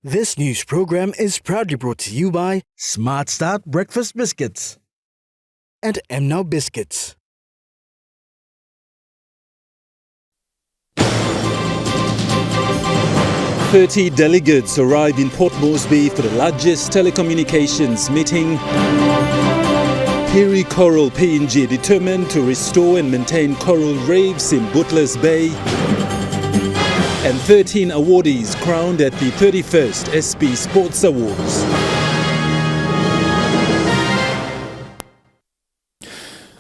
This news program is proudly brought to you by Smart Start Breakfast Biscuits and Now Biscuits. "30 delegates arrive in Port Moresby for the largest telecommunications meeting. Piri Coral PNG determined to restore and maintain coral reefs in Butlers Bay. And 13 awardees crowned at the 31st SP Sports Awards.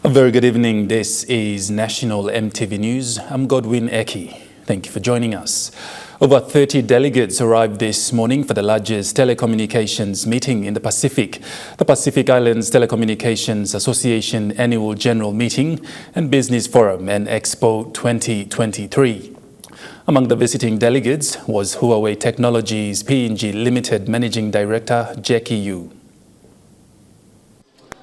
A very good evening. This is National EMTV News. I'm Godwin Eki. Thank you for joining us. Over 30 delegates arrived this morning for the largest telecommunications meeting in the Pacific Islands Telecommunications Association Annual General Meeting and Business Forum and Expo 2023. Among the visiting delegates was Huawei Technologies PNG Limited Managing Director Jackie Yu.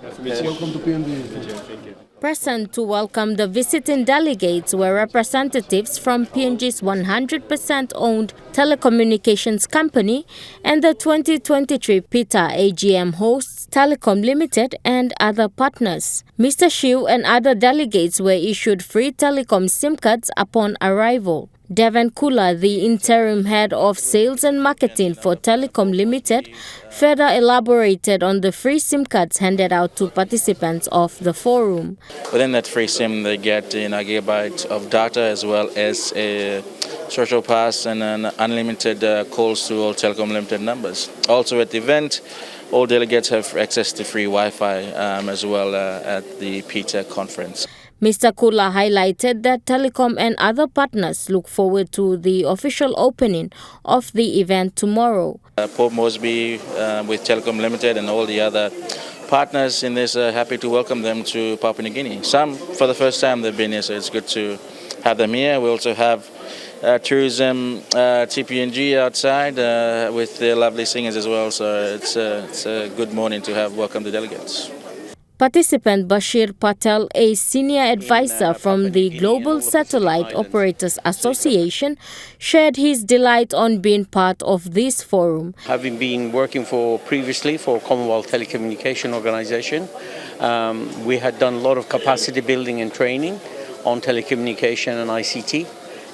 Welcome to PNG. Present to welcome the visiting delegates were representatives from PNG's 100% owned telecommunications company and the 2023 PITA AGM hosts Telecom Limited and other partners. Mr. Shiu and other delegates were issued free telecom SIM cards upon arrival. Devon Kula, the interim head of sales and marketing for Telecom Limited, further elaborated on the free SIM cards handed out to participants of the forum. Within that free SIM, they get a gigabyte of data as well as a social pass and an unlimited calls to all Telecom Limited numbers. Also at the event, all delegates have access to free Wi-Fi as well at the PITA conference. Mr. Kula highlighted that Telecom and other partners look forward to the official opening of the event tomorrow. Port Moresby with Telecom Limited and all the other partners in this are happy to welcome them to Papua New Guinea. Some for the first time they've been here, so it's good to have them here. We also have tourism TPNG outside with their lovely singers as well, so it's a good morning to have welcomed the delegates. Participant Bashir Patel, a senior advisor from the Global Satellite Operators Association, shared his delight on being part of this forum. Having been working previously for Commonwealth Telecommunication Organization, we had done a lot of capacity building and training on telecommunication and ICT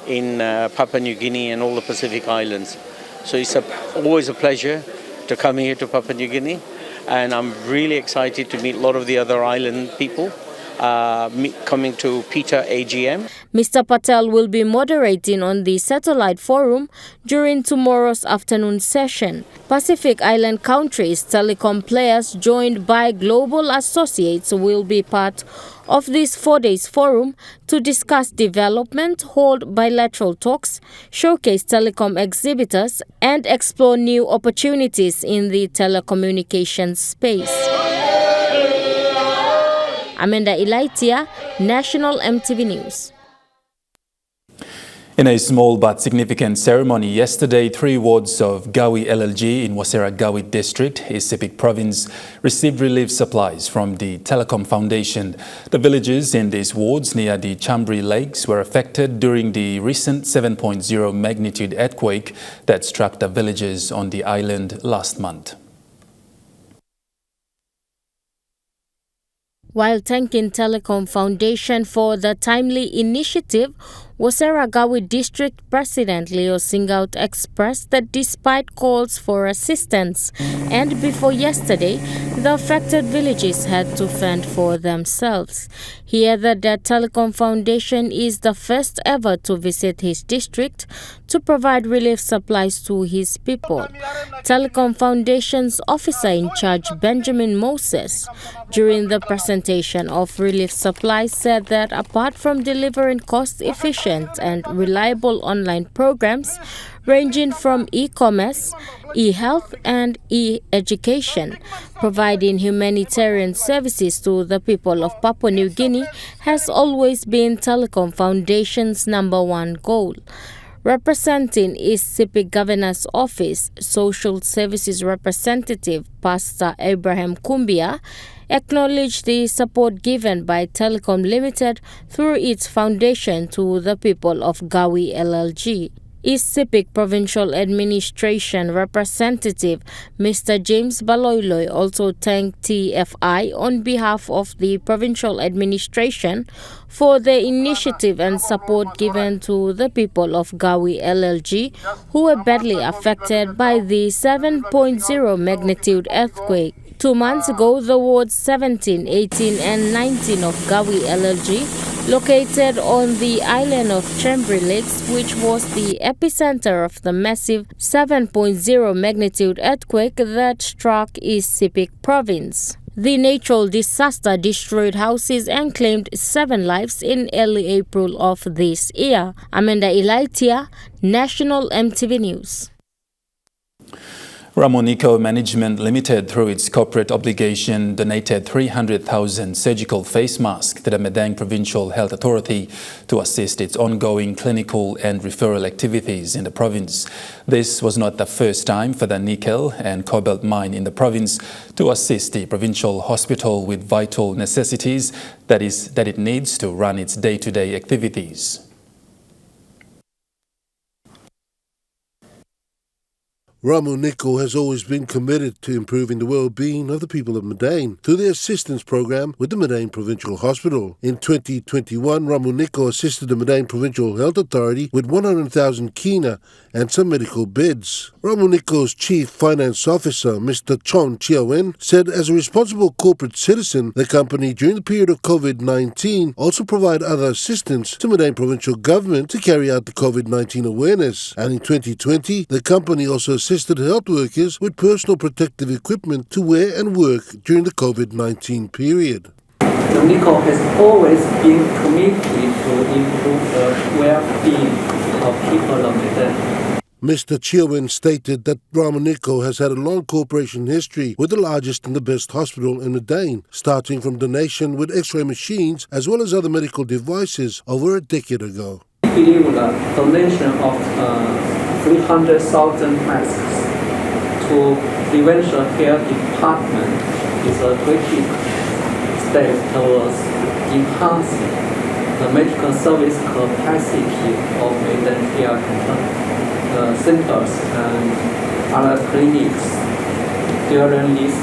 in Papua New Guinea and all the Pacific Islands. So it's always a pleasure to come here to Papua New Guinea. And I'm really excited to meet a lot of the other island people coming to PITA AGM. Mr. Patel will be moderating on the satellite forum during tomorrow's afternoon session. Pacific Island countries' telecom players joined by global associates will be part of this 4-day forum to discuss development, hold bilateral talks, showcase telecom exhibitors, and explore new opportunities in the telecommunications space. Amanda Ilaitia, National EMTV News. In a small but significant ceremony yesterday, 3 wards of Gawi LLG in Wasera Gawi District, Isipik Province, received relief supplies from the Telecom Foundation. The villages in these wards near the Chambri Lakes were affected during the recent 7.0 magnitude earthquake that struck the villages on the island last month. While thanking Telecom Foundation for the timely initiative, Wasera Gawi District President Leo Singaut expressed that despite calls for assistance and before yesterday, the affected villages had to fend for themselves. He added that Telecom Foundation is the first ever to visit his district to provide relief supplies to his people. Telecom Foundation's officer in charge, Benjamin Moses, during the presentation of relief supplies said that apart from delivering cost-efficient and reliable online programs ranging from e-commerce, e-health and e-education, providing humanitarian services to the people of Papua New Guinea has always been Telecom Foundation's #1 goal. Representing Isipik Governor's Office, Social Services Representative Pastor Abraham Kumbia acknowledged the support given by Telecom Limited through its foundation to the people of Gawi LLG. East Sepik Provincial Administration representative Mr. James Baloiloi also thanked TFI on behalf of the provincial administration for the initiative and support given to the people of Gawi LLG who were badly affected by the 7.0 magnitude earthquake. 2 months ago, the wards 17, 18 and 19 of Gawi LLG, located on the island of Chambry Lakes, which was the epicenter of the massive 7.0 magnitude earthquake that struck East Sepik province. The natural disaster destroyed houses and claimed 7 lives in early April of this year. Amanda Ilaitia, National EMTV News. Ramonico Management Limited, through its corporate obligation, donated 300,000 surgical face masks to the Madang Provincial Health Authority to assist its ongoing clinical and referral activities in the province. This was not the first time for the nickel and cobalt mine in the province to assist the provincial hospital with vital necessities that it needs to run its day-to-day activities. Ramonico has always been committed to improving the well-being of the people of Madang through the assistance program with the Madang Provincial Hospital. In 2021, Ramonico assisted the Madang Provincial Health Authority with 100,000 kina and some medical beds. Ramonico's Chief Finance Officer, Mr. Chon Chiawen, said as a responsible corporate citizen, the company during the period of COVID-19 also provide other assistance to Madang Provincial Government to carry out the COVID-19 awareness. And in 2020, the company also assisted health workers with personal protective equipment to wear and work during the COVID-19 period. Ramonico has always been committed to improve the well-being of people of Madang. Mr. Chiawen stated that Ramonico has had a long cooperation history with the largest and the best hospital in Madang, starting from donation with X-ray machines as well as other medical devices over a decade ago. We believe the donation of 300,000 masks to prevention care department is a great step towards enhancing the medical service capacity of Madang care centers and other clinics during these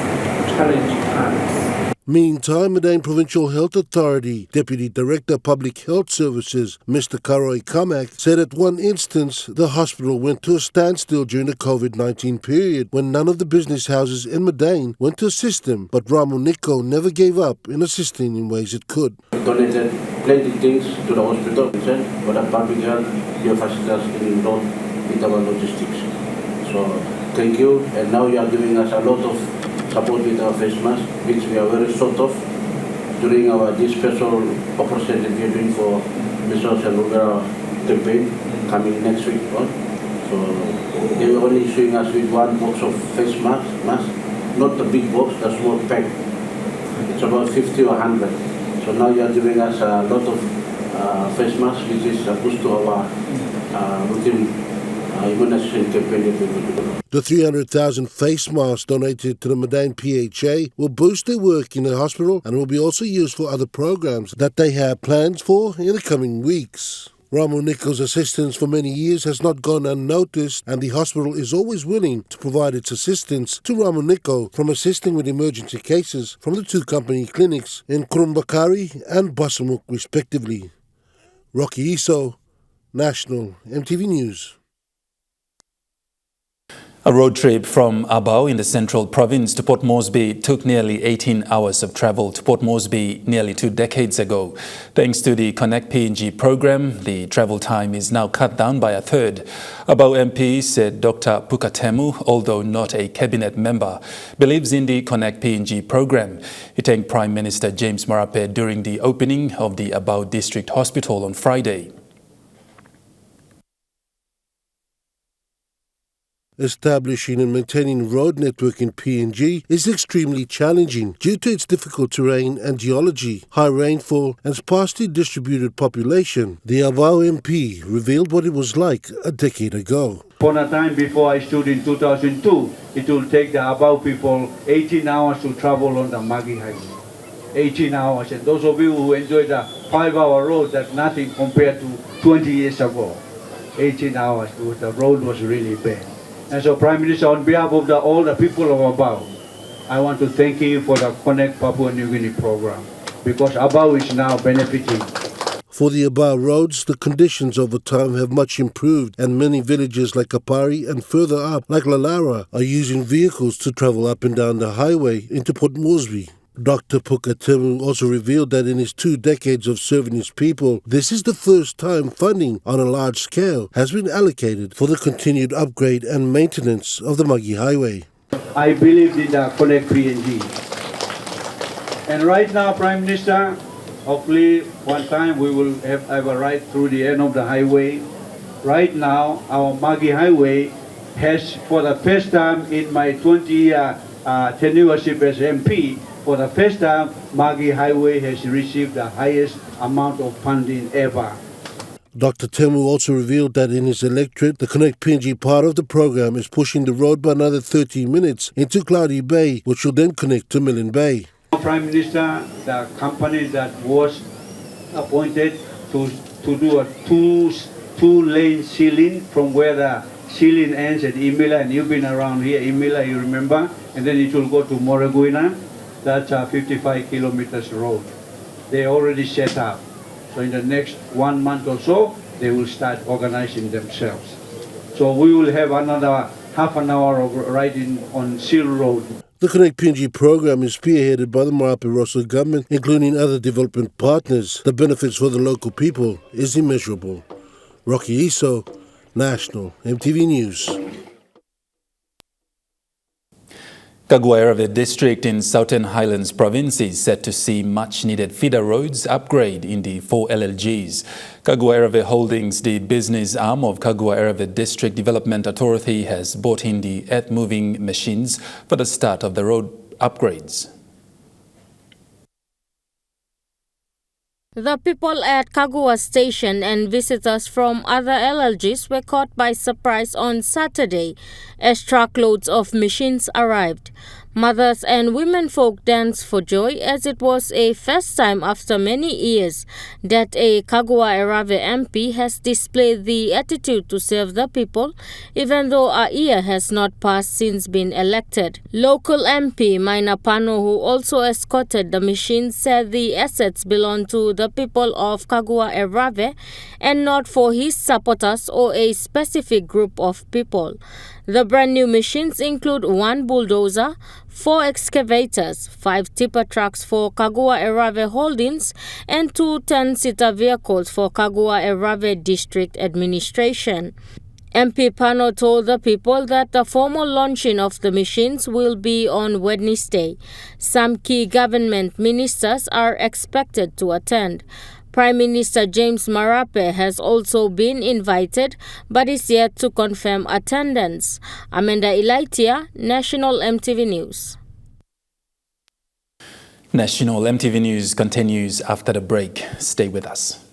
challenging times. Meantime, Madang Provincial Health Authority Deputy Director Public Health Services, Mr. Karoy Kamak, said at one instance the hospital went to a standstill during the COVID-19 period when none of the business houses in Madang went to assist them, but Ramonico never gave up in assisting in ways it could. Donated plenty things to the hospital, but the public health, your facilities involved with our logistics. So thank you, and now you are giving us a lot of support with our face mask, which we are very short of during this special operation that we are doing for measles and rubella campaign coming next week on. So they were only issuing us with one box of face mask, not the big box, the small pack. It's about 50 or 100. So now you are giving us a lot of face masks, which is a boost to our routine immunization campaign that we will do. The 300,000 face masks donated to the Madang PHA will boost their work in the hospital and will be also used for other programs that they have plans for in the coming weeks. Ramonico's assistance for many years has not gone unnoticed, and the hospital is always willing to provide its assistance to Ramonico from assisting with emergency cases from the two company clinics in Kurumbakari and Basamuk respectively. Rocky Iso, National EMTV News. A road trip from Abao in the Central Province to Port Moresby took nearly 18 hours of travel to Port Moresby nearly 2 decades ago. Thanks to the Connect PNG program, the travel time is now cut down by a third. Abao MP said Dr. Pukatemu, although not a cabinet member, believes in the Connect PNG program. He thanked Prime Minister James Marape during the opening of the Abao District Hospital on Friday. Establishing and maintaining road network in PNG is extremely challenging due to its difficult terrain and geology, high rainfall and sparsely distributed population. The Abao MP revealed what it was like a decade ago. For a time before I stood in 2002, it will take the Abao people 18 hours to travel on the Magi Highway. 18 hours, and those of you who enjoy the 5-hour road, that's nothing compared to 20 years ago. 18 hours because the road was really bad. And so Prime Minister, on behalf of all the people of Abau, I want to thank you for the Connect Papua New Guinea program because Abau is now benefiting. For the Abau roads, the conditions over time have much improved, and many villages like Kapari and further up, like Lalara, are using vehicles to travel up and down the highway into Port Moresby. Dr. Pukatemu also revealed that in his 2 decades of serving his people, this is the first time funding on a large scale has been allocated for the continued upgrade and maintenance of the Magi Highway. I believe in the Connect PNG. And right now, Prime Minister, hopefully one time we will have a ride through the end of the highway. Right now, our Magi Highway has, for the first time in my 20-year tenureship as MP, for the first time, Magi Highway has received the highest amount of funding ever. Dr. Temu also revealed that in his electorate, the Connect PNG part of the program is pushing the road by another 13 minutes into Cloudy Bay, which will then connect to Millen Bay. Prime Minister, the company that was appointed to do a two-lane ceiling from where the ceiling ends at Imila, and you've been around here, Imila, you remember, and then it will go to Moraguina. That's a 55 kilometers road. They already set up. So in the next 1 month or so, they will start organizing themselves. So we will have another half an hour of riding on Seal Road. The Connect PNG program is spearheaded by the Marape Rosso government, including other development partners. The benefits for the local people is immeasurable. Rocky Iso, National EMTV News. Kaguairave district in Southern Highlands province is set to see much-needed feeder roads upgrade in the 4 LLGs. Kaguairave Holdings, the business arm of Kaguairave District Development Authority, has bought in the earth-moving machines for the start of the road upgrades. The people at Kagua Station and visitors from other LLGs were caught by surprise on Saturday as truckloads of machines arrived. Mothers and women folk danced for joy as it was a first time after many years that a Kaguairave MP has displayed the attitude to serve the people, even though a year has not passed since being elected. Local MP Maina Pano, who also escorted the machines, said the assets belong to the people of Kaguairave and not for his supporters or a specific group of people. The brand new machines include 1 bulldozer, 4 excavators, 5 tipper trucks for Kaguairave Holdings, and 2 10-seater vehicles for Kaguairave District Administration. MP Pano told the people that the formal launching of the machines will be on Wednesday. Some key government ministers are expected to attend. Prime Minister James Marape has also been invited but is yet to confirm attendance. Amanda Ilaitia, National EMTV News. National EMTV News continues after the break. Stay with us.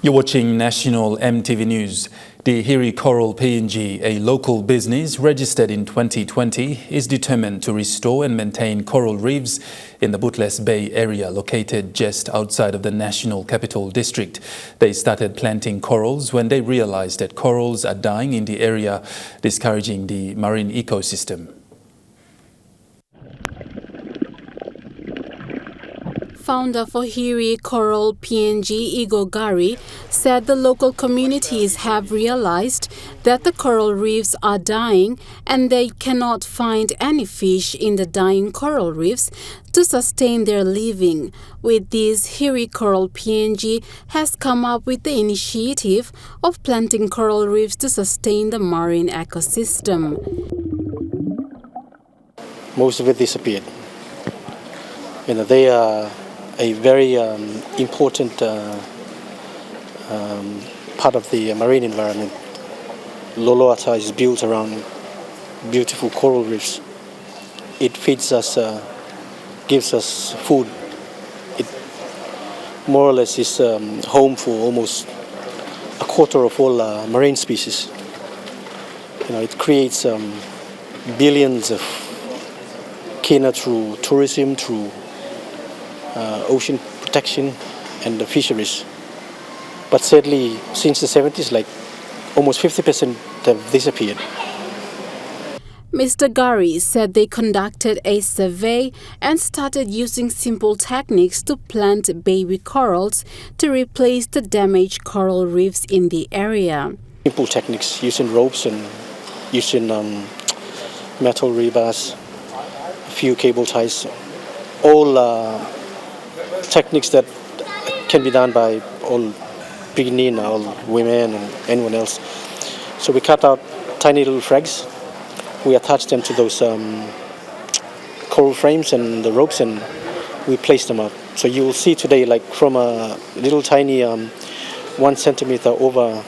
You're watching National EMTV News. The Hiri Coral PNG, a local business registered in 2020, is determined to restore and maintain coral reefs in the Bootless Bay area located just outside of the National Capital District. They started planting corals when they realized that corals are dying in the area, discouraging the marine ecosystem. Founder for Hiri Coral PNG, Igor Gari, said the local communities have realized that the coral reefs are dying and they cannot find any fish in the dying coral reefs to sustain their living. With this, Hiri Coral PNG has come up with the initiative of planting coral reefs to sustain the marine ecosystem. Most of it disappeared. They are a very important part of the marine environment. Loloata is built around beautiful coral reefs. It feeds us, gives us food. It more or less is home for almost a quarter of all marine species. It creates billions of kina through tourism, through ocean protection and the fisheries. But sadly, since the 70s, like almost 50% have disappeared. Mr. Gari said they conducted a survey and started using simple techniques to plant baby corals to replace the damaged coral reefs in the area. Simple techniques, using ropes and using metal rebars, a few cable ties, all techniques that can be done by all pregnant, all women and anyone else. So we cut out tiny little frags. We attach them to those coral frames and the ropes, and we place them out. So you will see today, like from a little tiny 1 centimeter over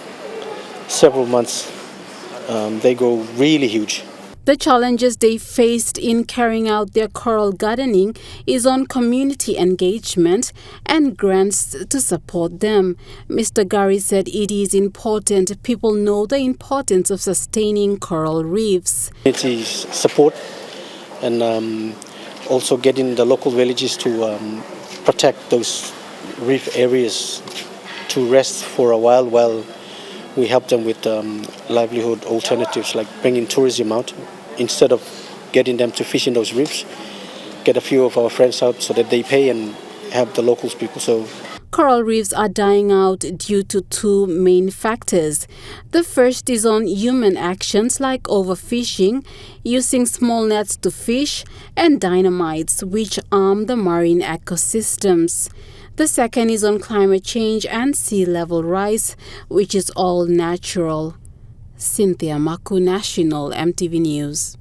several months, they go really huge. The challenges they faced in carrying out their coral gardening is on community engagement and grants to support them. Mr. Gari said it is important people know the importance of sustaining coral reefs. Community support and also getting the local villages to protect those reef areas to rest for a while we help them with livelihood alternatives, like bringing tourism out. Instead of getting them to fish in those reefs, get a few of our friends out so that they pay and help the local people. So coral reefs are dying out due to two main factors. The first is on human actions like overfishing, using small nets to fish, and dynamites, which harm the marine ecosystems. The second is on climate change and sea level rise, which is all natural. Cynthia Maku, National EMTV News.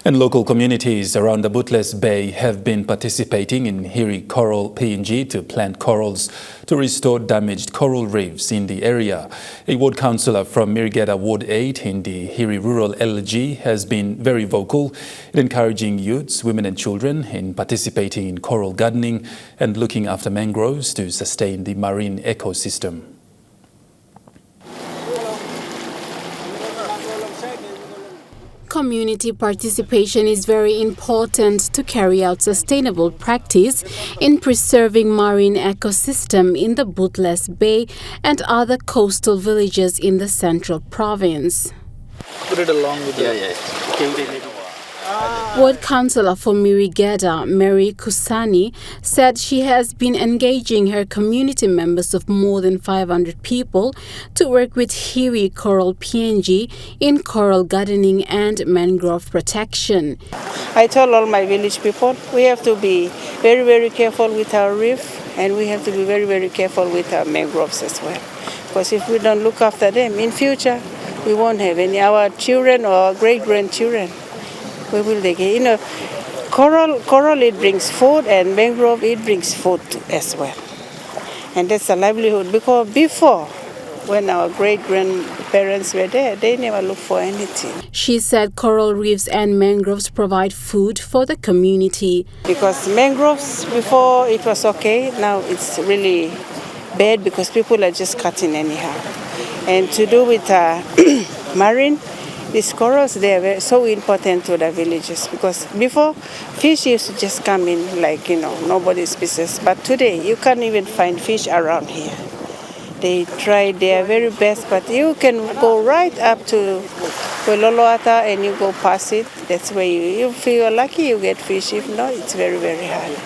And local communities around the Bootless Bay have been participating in Hiri Coral PNG to plant corals to restore damaged coral reefs in the area. A ward councillor from Mirigeta Ward 8 in the Hiri Rural LG has been very vocal in encouraging youths, women and children in participating in coral gardening and looking after mangroves to sustain the marine ecosystem. Community participation is very important to carry out sustainable practice in preserving marine ecosystem in the Bootless Bay and other coastal villages in the Central Province. Put it along with Ward Councillor for Mirigeta, Mary Kusani, said she has been engaging her community members of more than 500 people to work with Hiri Coral PNG in coral gardening and mangrove protection. I told all my village people we have to be very, very careful with our reef, and we have to be very, very careful with our mangroves as well. Because if we don't look after them, in future we won't have any. Our children or great-grandchildren, we will take it. You know, coral it brings food, and mangrove it brings food as well. And that's a livelihood, because before, when our great-grandparents were there, they never looked for anything. She said coral reefs and mangroves provide food for the community. Because mangroves, before it was okay, now it's really bad because people are just cutting anyhow. And to do with marine, these corals, they are so important to the villages, because before fish used to just come in like, nobody's business. But today you can't even find fish around here. They try their very best, but you can go right up to Loloata and you go past it. That's where you feel lucky you get fish. If not, it's very, very hard.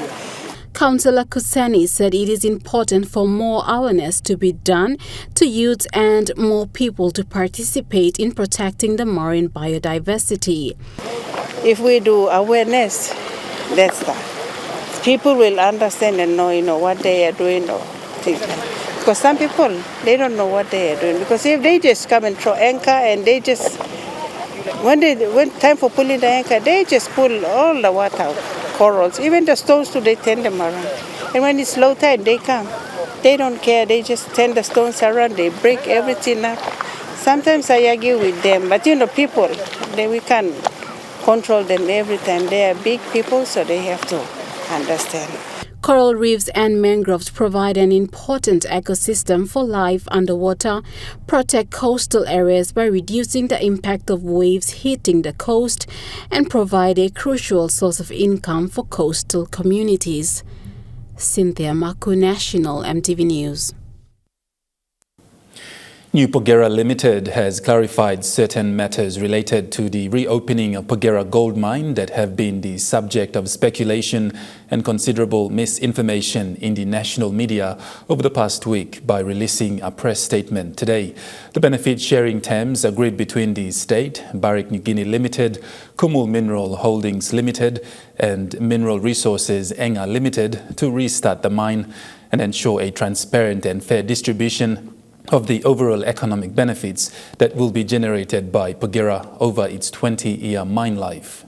Councillor Kusani said it is important for more awareness to be done to youths and more people to participate in protecting the marine biodiversity. If we do awareness, that's that. People will understand and know, what they are doing or things like that. Because some people, they don't know what they are doing. Because if they just come and throw anchor and they just, when time for pulling the anchor, they just pull all the water out. Corals, even the stones too, they turn them around. And when it's low tide, they come. They don't care, they just turn the stones around, they break everything up. Sometimes I argue with them, but people, we can't control them every time. They are big people, so they have to understand. Coral reefs and mangroves provide an important ecosystem for life underwater, protect coastal areas by reducing the impact of waves hitting the coast, and provide a crucial source of income for coastal communities. Cynthia Maku, National EMTV News. New Porgera Limited has clarified certain matters related to the reopening of Porgera gold mine that have been the subject of speculation and considerable misinformation in the national media over the past week by releasing a press statement today. The benefit sharing terms agreed between the state, Barrick New Guinea Limited, Kumul Mineral Holdings Limited and Mineral Resources Enga Limited to restart the mine and ensure a transparent and fair distribution of the overall economic benefits that will be generated by Porgera over its 20-year mine life.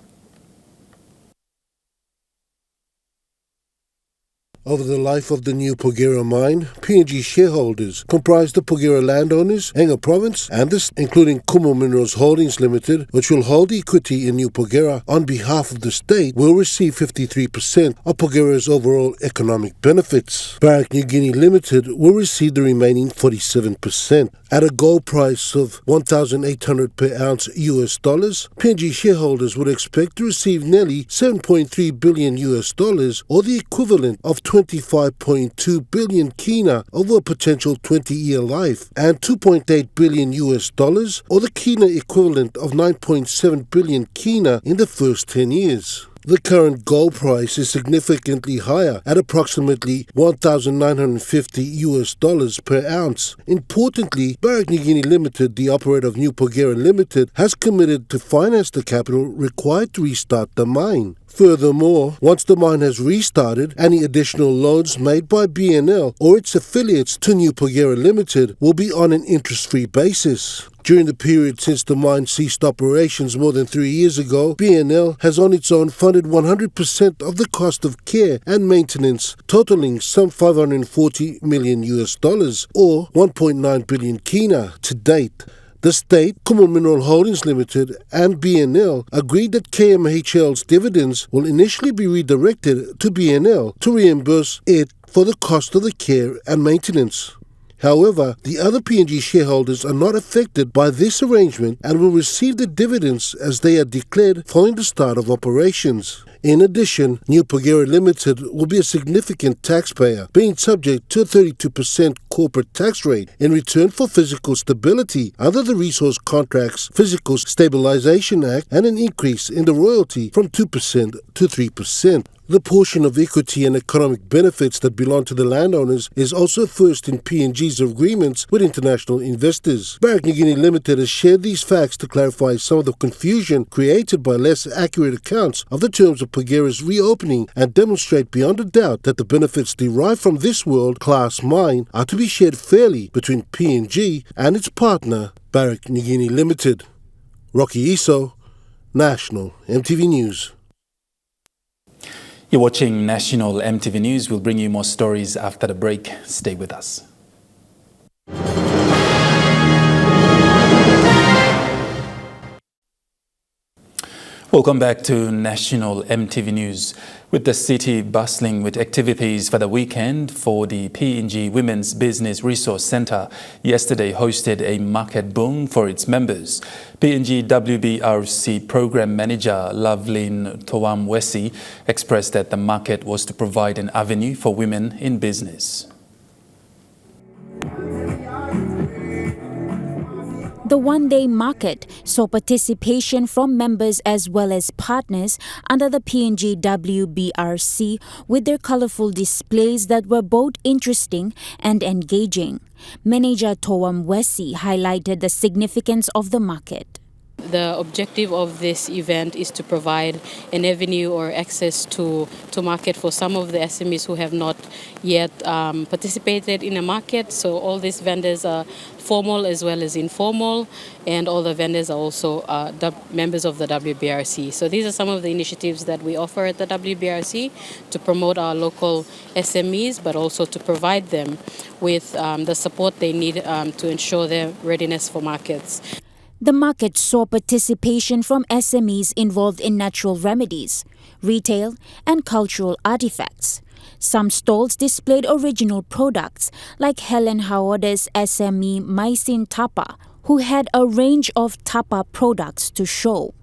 Over the life of the new Porgera mine, PNG shareholders comprise the Porgera landowners, Enga Province, and this, including Kumul Minerals Holdings Limited, which will hold equity in New Porgera on behalf of the state, will receive 53% of Porgera's overall economic benefits. Barrick New Guinea Limited will receive the remaining 47%. At a gold price of $1,800 per ounce US dollars, PNG shareholders would expect to receive nearly $7.3 billion US dollars, or the equivalent of 25.2 billion kina over a potential 20-year life, and 2.8 billion US dollars, or the kina equivalent of 9.7 billion kina in the first 10 years. The current gold price is significantly higher at approximately $1,950 US dollars per ounce. Importantly, Barrick New Guinea Limited, the operator of New Porgera Limited, has committed to finance the capital required to restart the mine. Furthermore, once the mine has restarted, any additional loans made by BNL or its affiliates to New Porgera Limited will be on an interest-free basis. During the period since the mine ceased operations more than 3 years ago, BNL has on its own funded 100% of the cost of care and maintenance, totaling some 540 million US dollars, or 1.9 billion kina to date. The state, Kumul Mineral Holdings Limited, and BNL agreed that KMHL's dividends will initially be redirected to BNL to reimburse it for the cost of the care and maintenance. However, the other PNG shareholders are not affected by this arrangement and will receive the dividends as they are declared following the start of operations. In addition, New Porgera Limited will be a significant taxpayer, being subject to a 32% corporate tax rate in return for physical stability under the Resource Contracts Physical Stabilization Act and an increase in the royalty from 2% to 3%. The portion of equity and economic benefits that belong to the landowners is also first in PNG's agreements with international investors. Barrick New Guinea Limited has shared these facts to clarify some of the confusion created by less accurate accounts of the terms of Porgera's reopening and demonstrate beyond a doubt that the benefits derived from this world-class mine are to be shared fairly between PNG and its partner, Barrick New Guinea Limited. Rocky Iso, National EMTV News. You're watching National EMTV News. We'll bring you more stories after the break. Stay with us. Welcome back to National EMTV News. With the city bustling with activities for the weekend, for the PNG Women's Business Resource Centre yesterday hosted a market boom for its members. PNG WBRC Program Manager Lovelyn Toamwesi expressed that the market was to provide an avenue for women in business. The one-day market saw participation from members as well as partners under the PNG WBRC with their colorful displays that were both interesting and engaging. Manager Toamwesi highlighted the significance of the market. The objective of this event is to provide an avenue or access to market for some of the SMEs who have not yet participated in a market. So all these vendors are formal as well as informal, and all the vendors are also members of the WBRC. So these are some of the initiatives that we offer at the WBRC to promote our local SMEs, but also to provide them with the support they need to ensure their readiness for markets. The market saw participation from SMEs involved in natural remedies, retail, and cultural artifacts. Some stalls displayed original products like Helen Hawoda's SME Maisin Tapa, who had a range of tapa products to show.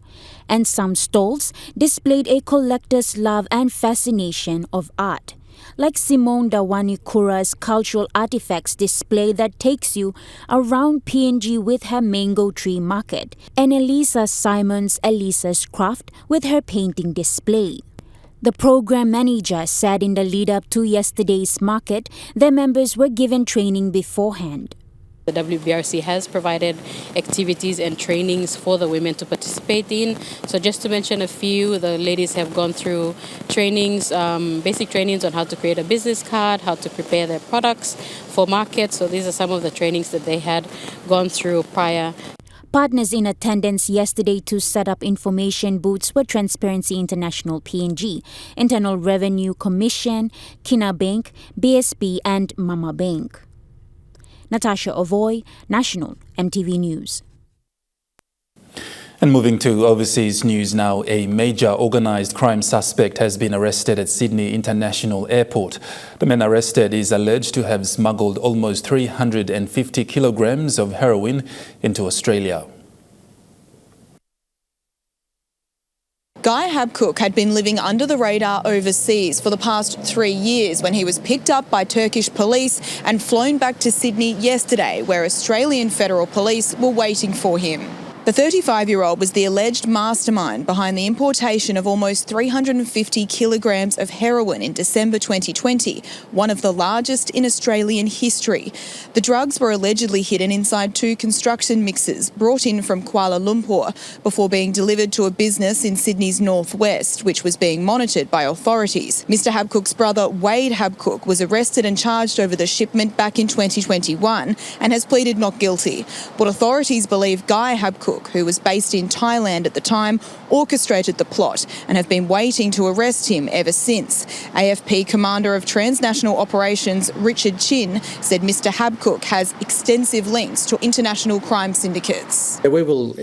And some stalls displayed a collector's love and fascination of art, like Simone Dawani Kura's cultural artifacts display that takes you around PNG with her mango tree market, and Elisa Simon's Elisa's Craft with her painting display. The program manager said in the lead-up to yesterday's market, their members were given training beforehand. The WBRC has provided activities and trainings for the women to participate in. So just to mention a few, the ladies have gone through trainings, basic trainings on how to create a business card, how to prepare their products for market. So these are some of the trainings that they had gone through prior. Partners in attendance yesterday to set up information booths were Transparency International PNG, Internal Revenue Commission, Kina Bank, BSP and Mama Bank. Natasha Ovoy, National EMTV News. And moving to overseas news now, a major organised crime suspect has been arrested at Sydney International Airport. The man arrested is alleged to have smuggled almost 350 kilograms of heroin into Australia. Guy Habcook had been living under the radar overseas for the past 3 years when he was picked up by Turkish police and flown back to Sydney yesterday, where Australian Federal Police were waiting for him. The 35-year-old was the alleged mastermind behind the importation of almost 350 kilograms of heroin in December 2020, one of the largest in Australian history. The drugs were allegedly hidden inside 2 construction mixers brought in from Kuala Lumpur before being delivered to a business in Sydney's northwest, which was being monitored by authorities. Mr Habcook's brother, Wade Habcook, was arrested and charged over the shipment back in 2021 and has pleaded not guilty. But authorities believe Guy Habcook, who was based in Thailand at the time, orchestrated the plot and have been waiting to arrest him ever since. AFP Commander of Transnational Operations Richard Chin said Mr Habcook has extensive links to international crime syndicates. We will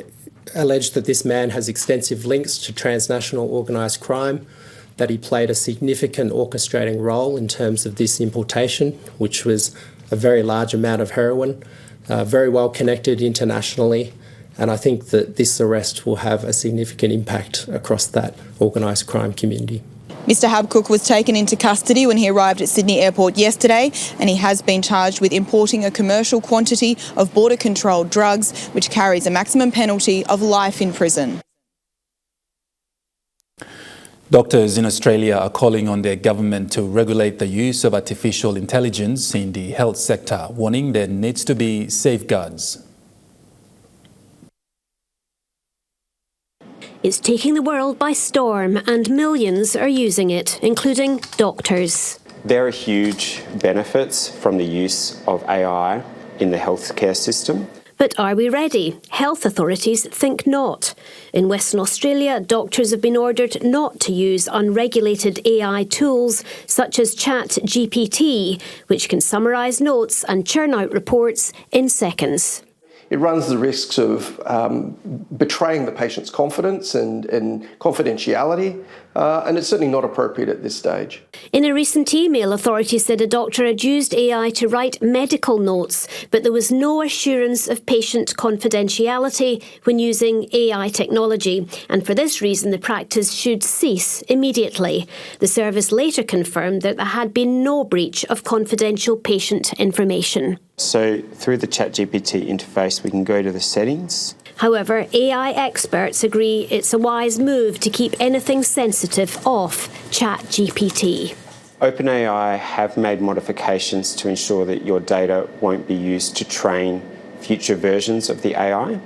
allege that this man has extensive links to transnational organised crime, that he played a significant orchestrating role in terms of this importation, which was a very large amount of heroin, very well connected internationally. And I think that this arrest will have a significant impact across that organised crime community. Mr Habcook was taken into custody when he arrived at Sydney Airport yesterday, and he has been charged with importing a commercial quantity of border-controlled drugs, which carries a maximum penalty of life in prison. Doctors in Australia are calling on their government to regulate the use of artificial intelligence in the health sector, warning there needs to be safeguards. It's taking the world by storm and millions are using it, including doctors. There are huge benefits from the use of AI in the healthcare system. But are we ready? Health authorities think not. In Western Australia, doctors have been ordered not to use unregulated AI tools such as ChatGPT, which can summarise notes and churn out reports in seconds. It runs the risks of betraying the patient's confidence and confidentiality, and it's certainly not appropriate at this stage. In a recent email, authorities said a doctor had used AI to write medical notes, but there was no assurance of patient confidentiality when using AI technology, and for this reason the practice should cease immediately. The service later confirmed that there had been no breach of confidential patient information. So through the ChatGPT interface, we can go to the settings. However, AI experts agree it's a wise move to keep anything sensitive off ChatGPT. OpenAI have made modifications to ensure that your data won't be used to train future versions of the AI,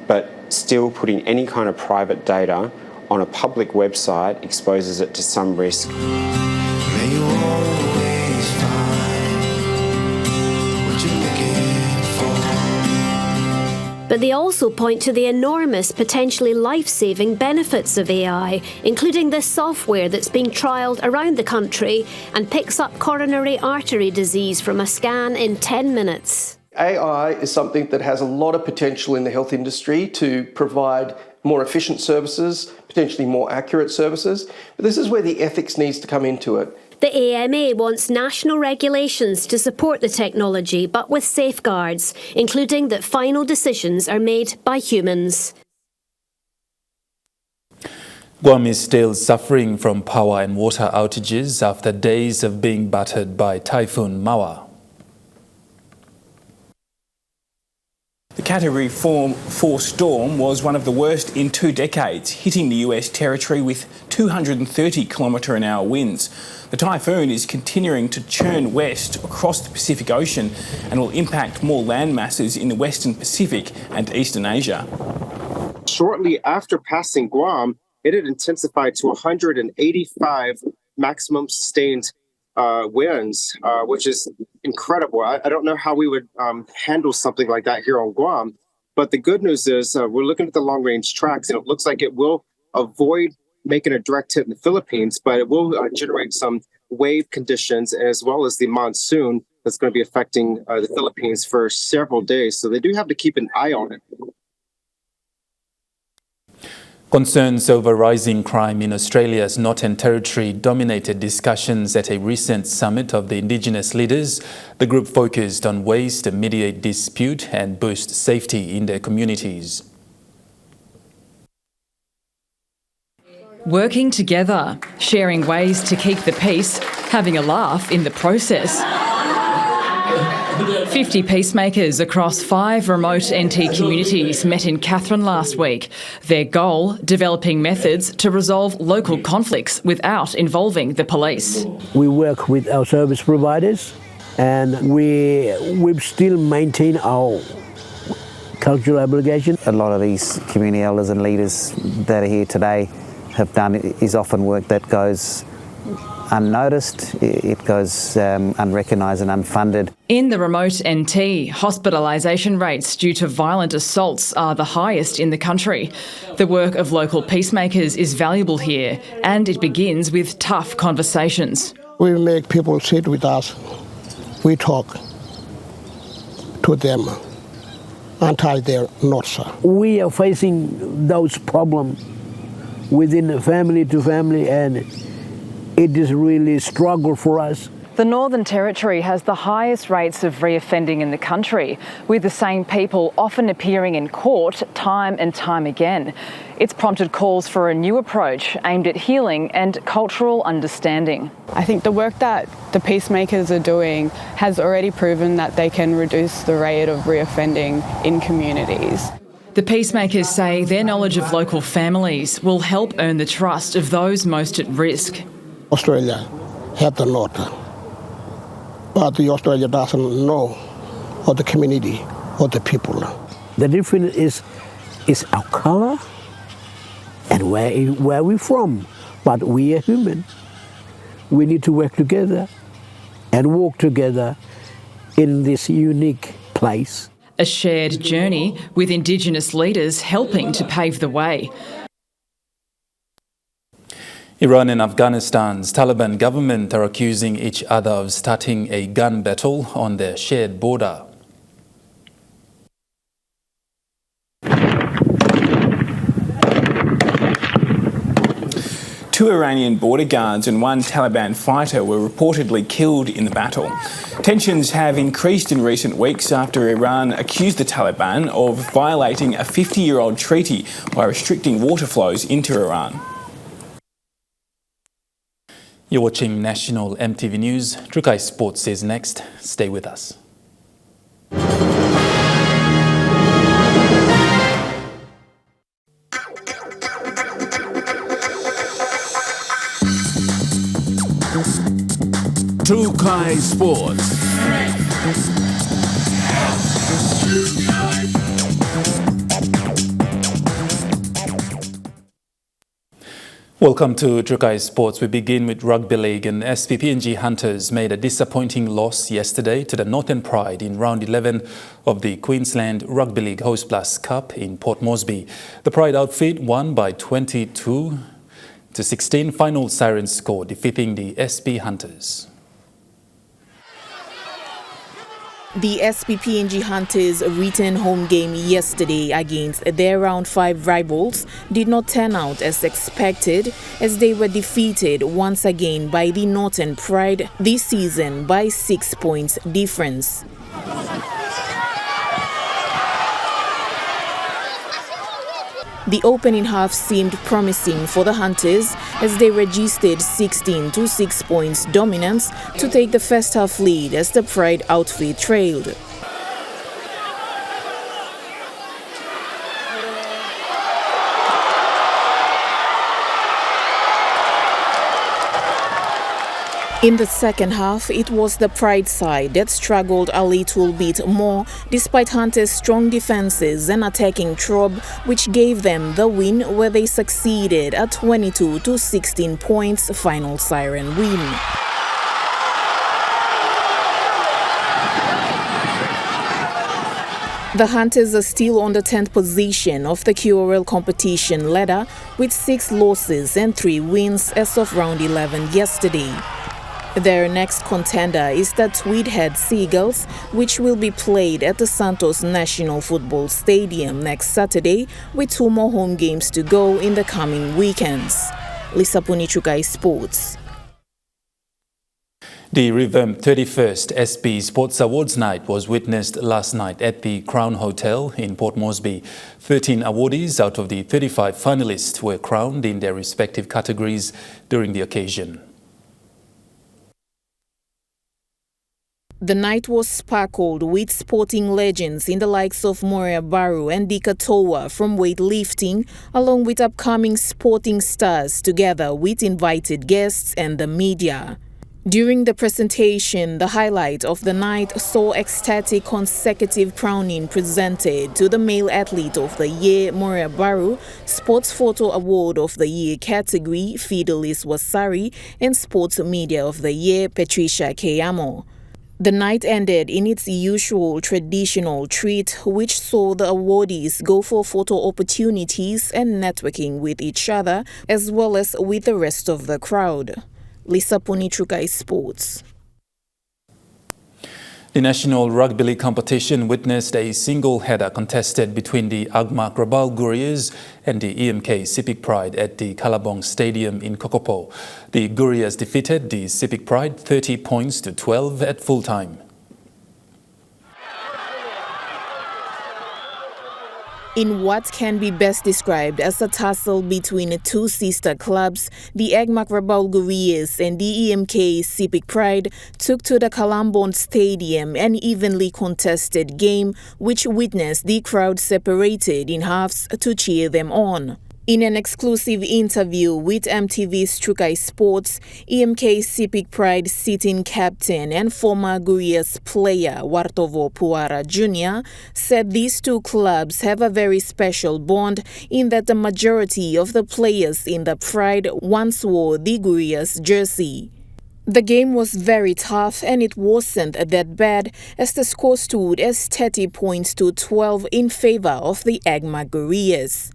but still putting any kind of private data on a public website exposes it to some risk. But they also point to the enormous, potentially life-saving benefits of AI, including this software that's being trialled around the country and picks up coronary artery disease from a scan in 10 minutes. AI is something that has a lot of potential in the health industry to provide more efficient services, potentially more accurate services. But this is where the ethics needs to come into it. The AMA wants national regulations to support the technology, but with safeguards, including that final decisions are made by humans. Guam is still suffering from power and water outages after days of being battered by Typhoon Mawa. The Category 4 storm was one of the worst in 2 decades, hitting the US territory with 230 km/h winds. The typhoon is continuing to churn west across the Pacific Ocean and will impact more land masses in the Western Pacific and Eastern Asia. Shortly after passing Guam, it had intensified to 185 maximum sustained winds, which is incredible. I don't know how we would handle something like that here on Guam. But the good news is we're looking at the long-range tracks, and it looks like it will avoid making a direct hit in the Philippines, but it will generate some wave conditions as well as the monsoon that's going to be affecting the Philippines for several days. So they do have to keep an eye on it. Concerns over rising crime in Australia's Northern Territory dominated discussions at a recent summit of the Indigenous leaders. The group focused on ways to mediate dispute and boost safety in their communities. Working together, sharing ways to keep the peace, having a laugh in the process. 50 peacemakers across 5 remote NT communities met in Katherine last week. Their goal, developing methods to resolve local conflicts without involving the police. We work with our service providers, and we still maintain our cultural obligation. A lot of these community elders and leaders that are here today have done is often work that goes unnoticed, it goes unrecognised and unfunded. In the remote NT, hospitalisation rates due to violent assaults are the highest in the country. The work of local peacemakers is valuable here, and it begins with tough conversations. We make people sit with us. We talk to them until they're not so. We are facing those problems within family to family, and it is really a struggle for us. The Northern Territory has the highest rates of reoffending in the country, with the same people often appearing in court time and time again. It's prompted calls for a new approach aimed at healing and cultural understanding. I think the work that the peacemakers are doing has already proven that they can reduce the rate of reoffending in communities. The peacemakers say their knowledge of local families will help earn the trust of those most at risk. Australia have the north, but the Australia doesn't know of the community or the people. The difference is our colour and where we're from, but we are human. We need to work together and walk together in this unique place. A shared journey with Indigenous leaders helping to pave the way. Iran and Afghanistan's Taliban government are accusing each other of starting a gun battle on their shared border. Two Iranian border guards and one Taliban fighter were reportedly killed in the battle. Tensions have increased in recent weeks after Iran accused the Taliban of violating a 50-year-old treaty by restricting water flows into Iran. You're watching National EMTV News. Trukai Sports is next. Stay with us. Trukai Sports. Welcome to Trukai Sports. We begin with Rugby League, and SPPNG Hunters made a disappointing loss yesterday to the Northern Pride in round 11 of the Queensland Rugby League Host Plus Cup in Port Moresby. The Pride outfit won by 22-16 final siren score, defeating the SP Hunters. The SPPNG Hunters' return home game yesterday against their round 5 rivals did not turn out as expected, as they were defeated once again by the Northern Pride this season by 6 points difference. The opening half seemed promising for the Hunters as they registered 16 to 6 points dominance to take the first half lead as the Pride outfit trailed. In the second half, it was the Pride side that struggled a little bit more despite Hunters' strong defenses and attacking trob, which gave them the win where they succeeded a 22 to 16 points final siren win. The Hunters are still on the 10th position of the QRL competition ladder with 6 losses and 3 wins as of round 11 yesterday. Their next contender is the Tweedhead Seagulls, which will be played at the Santos National Football Stadium next Saturday, with 2 more home games to go in the coming weekends. Lisa Punichukai Sports. The revamped 31st SP Sports Awards Night was witnessed last night at the Crown Hotel in Port Moresby. 13 awardees out of the 35 finalists were crowned in their respective categories during the occasion. The night was sparkled with sporting legends in the likes of Moria Baru and Dika Toa from weightlifting, along with upcoming sporting stars together with invited guests and the media. During the presentation, the highlight of the night saw ecstatic consecutive crowning presented to the Male Athlete of the Year, Moria Baru, Sports Photo Award of the Year category, Fidelis Wasari, and Sports Media of the Year, Patricia Keyamo. The night ended in its usual traditional treat, which saw the awardees go for photo opportunities and networking with each other, as well as with the rest of the crowd. Lisa Punichukai Sports. The National Rugby League competition witnessed a single header contested between the Agmak Rabal Gurias and the EMK Sipik Pride at the Kalabong Stadium in Kokopo. The Gurias defeated the Sipik Pride 30 points to 12 at full time. In what can be best described as a tussle between 2 sister clubs, the Agmak Rabal Gurias and the EMK Sipik Pride took to the Kalambon Stadium an evenly contested game which witnessed the crowd separated in halves to cheer them on. In an exclusive interview with EMTV's Trukai Sports, EMK Sipik Pride sitting captain and former Gurias player Wartovo Puara Jr. said these 2 clubs have a very special bond in that the majority of the players in the Pride once wore the Gurias jersey. The game was very tough and it wasn't that bad as the score stood as 30 points to 12 in favor of the Agmak Gurias.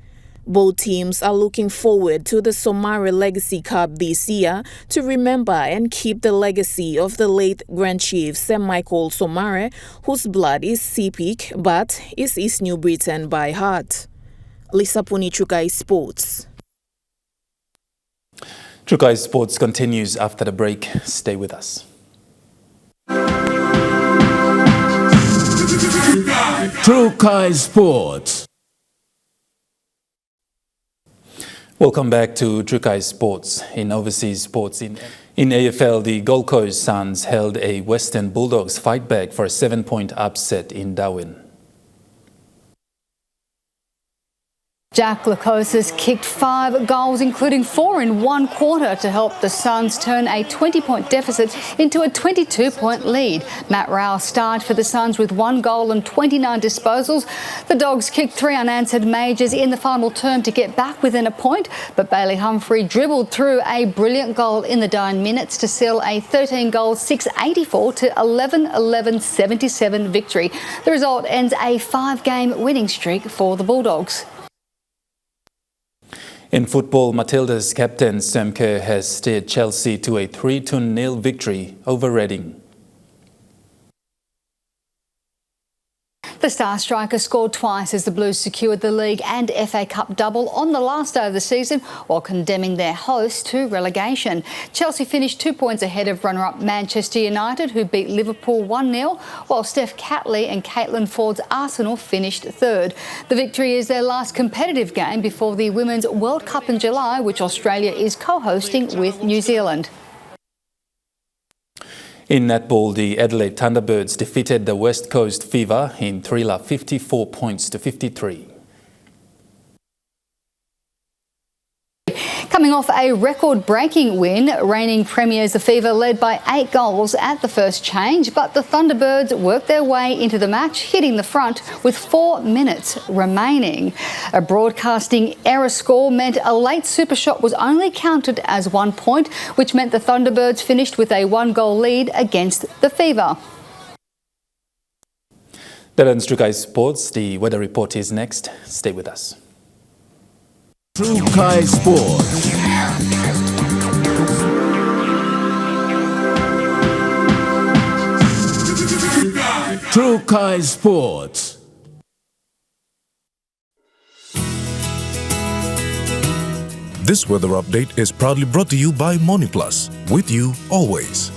Both teams are looking forward to the Somare Legacy Cup this year to remember and keep the legacy of the late Grand Chief Sir Michael Somare, whose blood is Sipik but is East New Britain by heart. Lisa Punichukai Sports. Trukai Sports continues after the break. Stay with us. Trukai Sports. Welcome back to Trukai Sports. In overseas sports, in AFL, the Gold Coast Suns held a Western Bulldogs fight back for a 7-point upset in Darwin. Jack Lukosis kicked 5 goals, including 4 in 1 quarter, to help the Suns turn a 20-point deficit into a 22-point lead. Matt Rao starred for the Suns with 1 goal and 29 disposals. The Dogs kicked 3 unanswered majors in the final term to get back within a point, but Bailey Humphrey dribbled through a brilliant goal in the dying minutes to seal a 13-goal, 684 to 11-11-77 victory. The result ends a 5-game winning streak for the Bulldogs. In football, Matilda's captain Sam Kerr has steered Chelsea to a 3-0 victory over Reading. The star striker scored twice as the Blues secured the league and FA Cup double on the last day of the season while condemning their hosts to relegation. Chelsea finished 2 points ahead of runner-up Manchester United, who beat Liverpool 1-0, while Steph Catley and Caitlin Ford's Arsenal finished third. The victory is their last competitive game before the Women's World Cup in July, which Australia is co-hosting with New Zealand. In netball, the Adelaide Thunderbirds defeated the West Coast Fever in Thriller 54 points to 53. Coming off a record-breaking win, reigning premiers the Fever led by 8 goals at the first change, but the Thunderbirds worked their way into the match, hitting the front with 4 minutes remaining. A broadcasting error score meant a late super shot was only counted as 1 point, which meant the Thunderbirds finished with a 1-goal lead against the Fever. That ends True Kai Sports. The weather report is next. Stay with us. True Kai Sports. True Kai Sports. This weather update is proudly brought to you by MoneyPlus. With you always.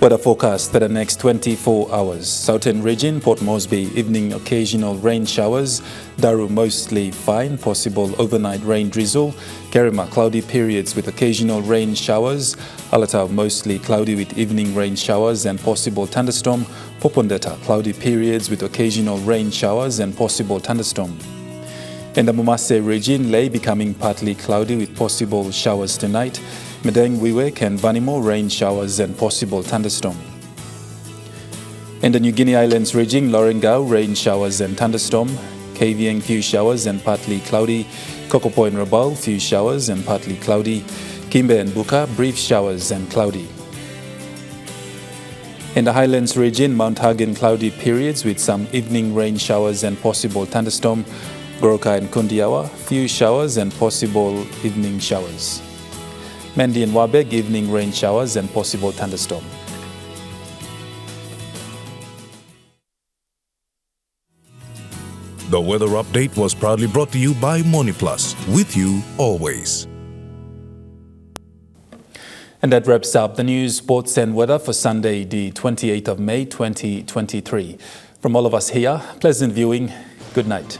Weather forecast for the next 24 hours. Southern region, Port Moresby, evening occasional rain showers. Daru mostly fine, possible overnight rain drizzle. Kerema cloudy periods with occasional rain showers. Alatau mostly cloudy with evening rain showers and possible thunderstorm. Popondetta cloudy periods with occasional rain showers and possible thunderstorm. In the Mumase region, Ley becoming partly cloudy with possible showers tonight. Medang, Wewak and Vanimo, rain showers and possible thunderstorm. In the New Guinea Islands region, Lorengau, rain showers and thunderstorm. Kavieng, few showers and partly cloudy. Kokopo and Rabaul, few showers and partly cloudy. Kimbe and Buka, brief showers and cloudy. In the Highlands region, Mount Hagen, cloudy periods with some evening rain showers and possible thunderstorm. Goroka and Kundiawa, few showers and possible evening showers. Mendi and Wabeg, evening rain showers and possible thunderstorm. The weather update was proudly brought to you by MoneyPlus. With you always. And that wraps up the news, sports and weather for Sunday, the 28th of May, 2023. From all of us here, pleasant viewing. Good night.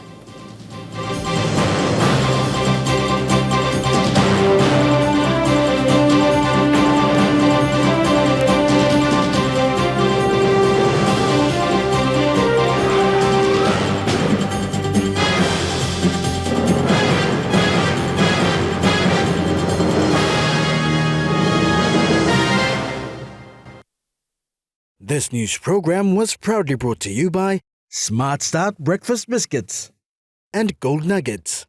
This news program was proudly brought to you by Smart Start Breakfast Biscuits and Gold Nuggets.